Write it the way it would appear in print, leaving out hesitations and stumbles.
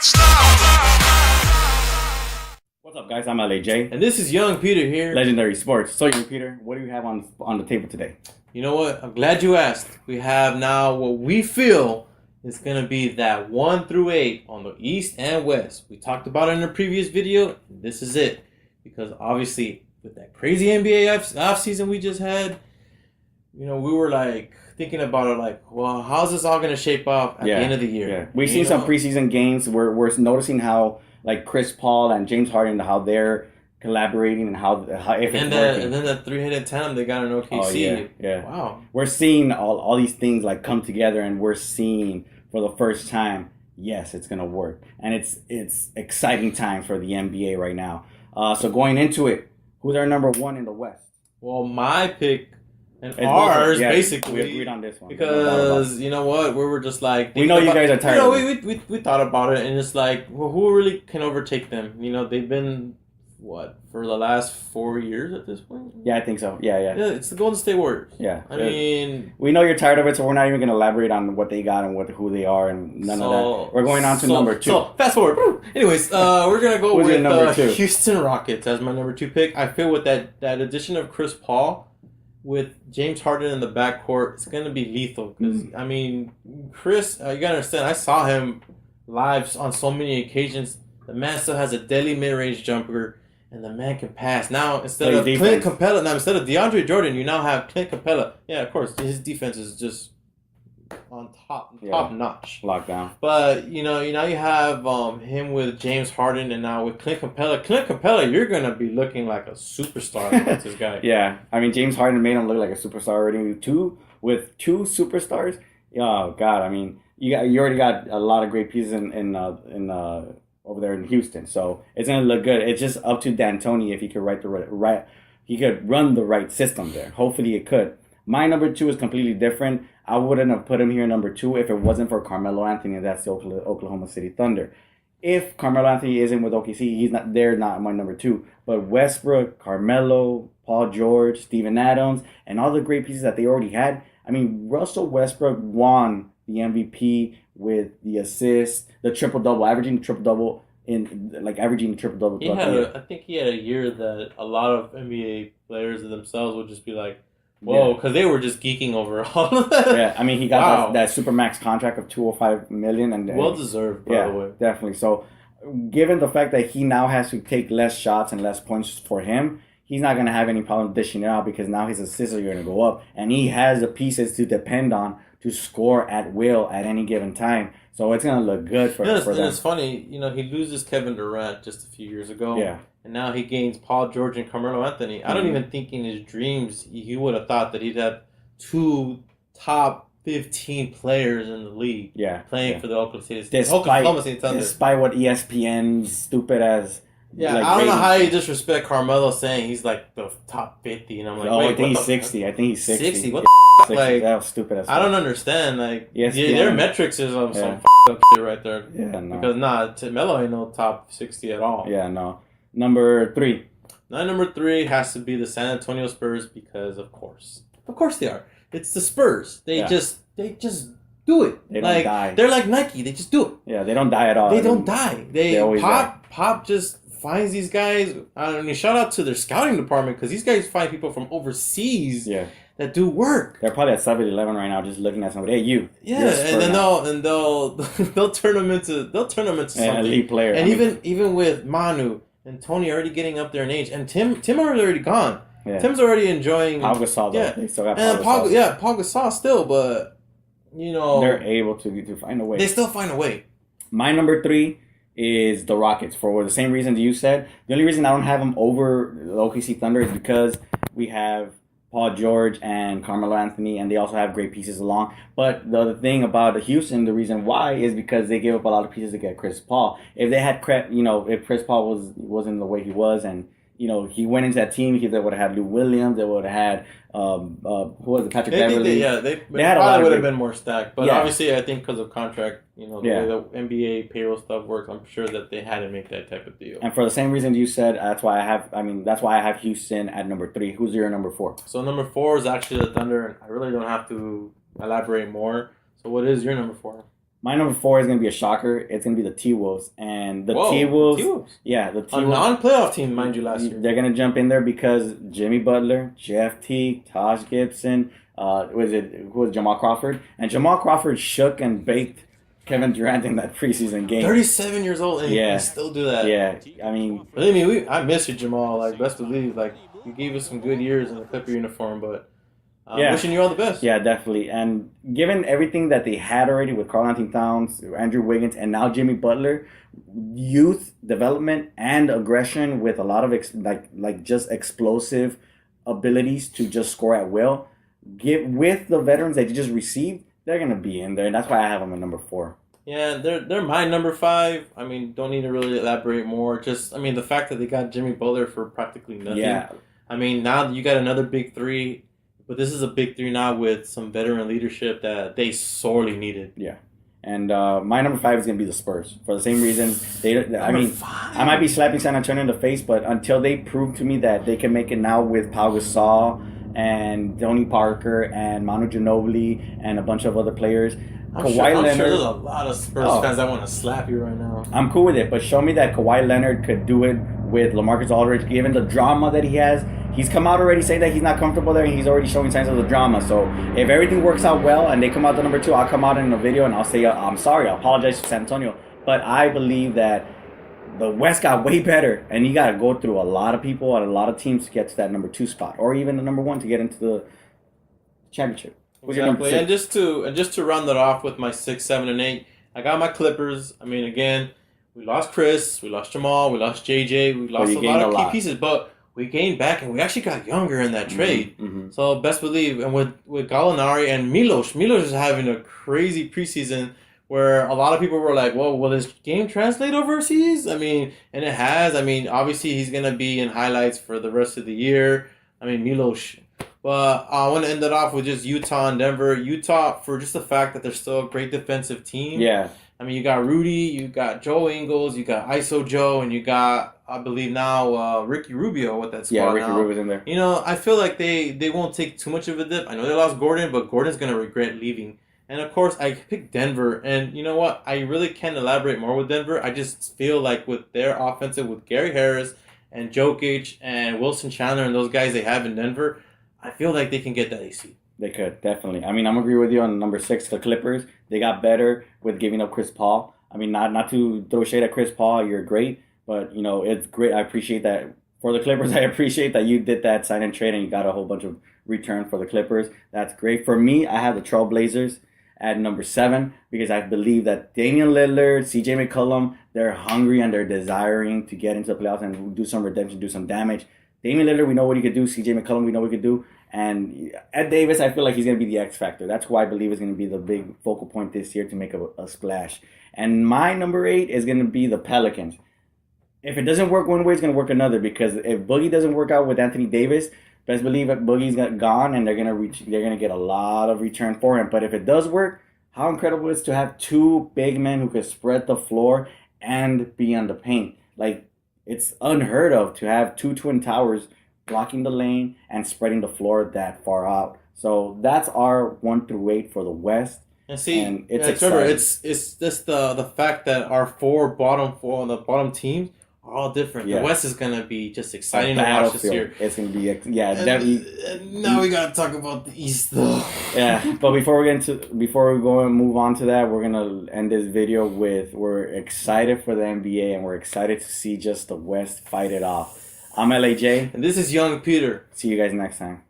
What's up, guys? I'm LAJ. And this is Young Peter here. Legendary Sports. So, Young Peter, what do you have on the table today? You know what? I'm glad you asked. We have now what we feel is going to be that 1 through 8 on the East and West. We talked about it in a previous video. And this is it. Because obviously, with that crazy NBA offseason we just had, we were like thinking about it like, well, how's this all going to shape up at the end of the year? Yeah. We've seen some preseason games. We're noticing how, like, Chris Paul and James Harden, how they're collaborating and how if it's working. And then that three-headed tandem they got in OKC. Oh, yeah. Wow. We're seeing all these things like come together, and we're seeing for the first time, yes, it's gonna work, and it's exciting times for the NBA right now. So going into it, who's our number one in the West? Well, my pick and ours basically. We agreed on this one because you know what, we were just like we know you guys are tired. We thought about it, and it's like, well, who really can overtake them? They've been for the last 4 years at this point. Yeah, I think so. Yeah. It's the Golden State Warriors. Yeah, I mean, we know you're tired of it, so we're not even going to elaborate on what they got and who they are and none of that. We're going on to number 2. So fast forward. Anyways, we're gonna go with number 2? Houston Rockets as my number 2 pick. I feel with that addition of Chris Paul with James Harden in the backcourt, it's gonna be lethal. Because I mean, Chris, you gotta understand. I saw him live on so many occasions. The man still has a deadly mid-range jumper. And the man can pass. Now, instead of Clint Capella, instead of DeAndre Jordan, you now have Clint Capella. Yeah, of course, his defense is just on top notch. Lockdown. But, now you have him with James Harden and now with Clint Capella. Clint Capella, you're going to be looking like a superstar against this guy. Yeah. I mean, James Harden made him look like a superstar already. With two superstars. Oh, God. I mean, you already got a lot of great pieces in over there in Houston, so it's gonna look good. It's just up to D'Antoni if he could he could run the right system there. Hopefully it could. My number 2 is completely different. I wouldn't have put him here number 2 if it wasn't for Carmelo Anthony, and that's the Oklahoma City Thunder. If Carmelo Anthony isn't with OKC, they're not my number 2. But Westbrook, Carmelo, Paul George, Steven Adams, and all the great pieces that they already had. I mean, Russell Westbrook won the MVP with the assists, the triple-double, averaging the triple-double I think he had a year that a lot of NBA players themselves would just be like, whoa, because they were just geeking over all of that. Yeah, I mean, he got that Supermax contract of $205 million. And well-deserved, by the way. Definitely. So, given the fact that he now has to take less shots and less points for him, he's not going to have any problem dishing it out because now his assists are going to go up. And he has the pieces to depend on to score at will at any given time. So it's going to look good for them. It's funny, he loses Kevin Durant just a few years ago. Yeah. And now he gains Paul George and Carmelo Anthony. I don't even think in his dreams he would have thought that he'd have 2 top 15 players in the league playing for the Oklahoma City Thunder. Despite what ESPN's stupid as... Yeah, I don't know how you disrespect Carmelo saying he's like the top 50, and I'm like, I think he's 60. I think he's 60. 60? What the f***? Like, that was stupid as fuck. I don't understand. Like, their metrics is some f***ed up shit right there. Yeah, no. Because, Melo ain't no top 60 at all. Yeah, no. Number 3. My number 3 has to be the San Antonio Spurs because, of course. Of course they are. It's the Spurs. They just do it. They don't die. They're like Nike. They just do it. Yeah, they don't die at all. They don't die. They always Pop just finds these guys. I mean, shout out to their scouting department because these guys find people from overseas that do work. They're probably at 7-Eleven right now, just looking at somebody. Hey, you. Yeah, and then they'll turn them into something. Elite player. And even with Manu and Tony already getting up there in age, and Tim already gone. Yeah. Tim's already enjoying. Paul Gasol, though. Yeah, they still got Paul Gasol. Paul Gasol still, but they're able to find a way. They still find a way. My number 3 is the Rockets for the same reasons you said. The only reason I don't have them over the OKC Thunder is because we have Paul George and Carmelo Anthony, and they also have great pieces along. But the other thing about Houston, the reason why is because they gave up a lot of pieces to get Chris Paul. If they had, if Chris Paul wasn't the way he was, and he went into that team, they would have had Lou Williams, they would have had who was it, Patrick Beverly. They had probably would have been more stacked. But obviously, I think because of contract, the way the NBA payroll stuff works, I'm sure that they had to make that type of deal. And for the same reason you said, that's why I have Houston at number 3. Who's your number 4? So number 4 is actually the Thunder, and I really don't have to elaborate more. So what is your number 4? My number 4 is going to be a shocker. It's going to be the T-Wolves. And the Whoa, T-Wolves, T-Wolves. yeah, the A T-Wolves. non-playoff team, mind you, last year. They're going to jump in there because Jimmy Butler, Jeff Teague, Taj Gibson, who was Jamal Crawford? And Jamal Crawford shook and baked Kevin Durant in that preseason game. 37 years old and Yeah. he still do that. Yeah, I mean, Believe me, I miss you, Jamal. Like, best believe, like, you gave us some good years in the Clipper uniform, but Yeah. wishing you all the best. yeah, definitely. And given everything that they had already with Karl Anthony Towns, Andrew Wiggins, and now Jimmy Butler, youth development and aggression with a lot of like just explosive abilities to just score at will. With the veterans that you just received, they're gonna be in there, and that's why I have them at number 4. Yeah, they're my number 5. I mean, don't need to really elaborate more. Just, I mean, the fact that they got Jimmy Butler for practically nothing. Yeah, I mean, now you got another big 3, but this is a big 3 now with some veteran leadership that they sorely needed. and my number 5 is gonna be the Spurs for the same reasons. I Number mean, 5. I might be slapping San Antonio in the face, but until they prove to me that they can make it now with Pau Gasol and Tony Parker and Manu Ginobili and a bunch of other players, I'm Kawhi sure, I'm Leonard. sure there's a lot of Spurs Oh. fans that want to slap you right now. I'm cool with it, but show me that Kawhi Leonard could do it with LaMarcus Aldridge, given the drama that he has. He's come out already saying that he's not comfortable there, and he's already showing signs of the drama. So if everything works out well and they come out to number 2, I'll come out in a video and I'll say, I'm sorry, I apologize to San Antonio. But I believe that the West got way better, and you got to go through a lot of people and a lot of teams to get to that number 2 spot, or even the number 1 to get into the championship. Who's your number Exactly. 6? And just to round that off with my 6, 7, and 8, I got my Clippers. I mean, again, we lost Chris, we lost Jamal, we lost JJ, we lost you a gained lot of a key lot. pieces, but we gained back and we actually got younger in that trade. Mhm. So best believe, and with Gallinari and Milos is having a crazy preseason where a lot of people were like, "Well, will this game translate overseas?" I mean, and it has. I mean, obviously he's gonna be in highlights for the rest of the year. I mean, Milos. But I want to end it off with just Utah and Denver. Utah for just the fact that they're still a great defensive team. Yeah, I mean, you got Rudy, you got Joe Ingles, you got ISO Joe, and you got, I believe now, Ricky Rubio with that squad yeah, Ricky now. Rubio's in there. You know, I feel like they won't take too much of a dip. I know they lost Gordon, but Gordon's going to regret leaving. And, of course, I picked Denver. And you know what? I really can't elaborate more with Denver. I just feel like with their offensive, with Gary Harris and Jokic and Wilson Chandler and those guys they have in Denver, I feel like they can get that AC. They could, definitely. I mean, I'm agree with you on number 6, the Clippers. They got better with giving up Chris Paul. I mean, not to throw shade at Chris Paul, you're great, but, you know, it's great. I appreciate that. For the Clippers, I appreciate that you did that sign and trade and you got a whole bunch of return for the Clippers. That's great. For me, I have the Trailblazers at number 7 because I believe that Damian Lillard, CJ McCollum, they're hungry and they're desiring to get into the playoffs and do some redemption, do some damage. Damian Lillard, we know what he could do. CJ McCollum, we know what he could do. And Ed Davis, I feel like he's going to be the X factor. That's who I believe is going to be the big focal point this year to make a splash. And my number 8 is going to be the Pelicans. If it doesn't work one way, it's going to work another. Because if Boogie doesn't work out with Anthony Davis, best believe that Boogie's gone and they're going to get a lot of return for him. But if it does work, how incredible it is to have 2 big men who could spread the floor and be on the paint. Like, it's unheard of to have 2 Twin Towers blocking the lane and spreading the floor that far out. So that's our 1 through 8 for the West. And see, And it's remember, exciting. it's just the fact that our the bottom teams are all different. Yeah. The West is gonna be just A exciting to watch this battlefield. year. It's gonna be definitely. And now we gotta talk about the East, though. Yeah, but before we go and move on to that, we're gonna end this video with we're excited for the NBA and we're excited to see just the West fight it off. I'm LAJ. And this is Young Peter. See you guys next time.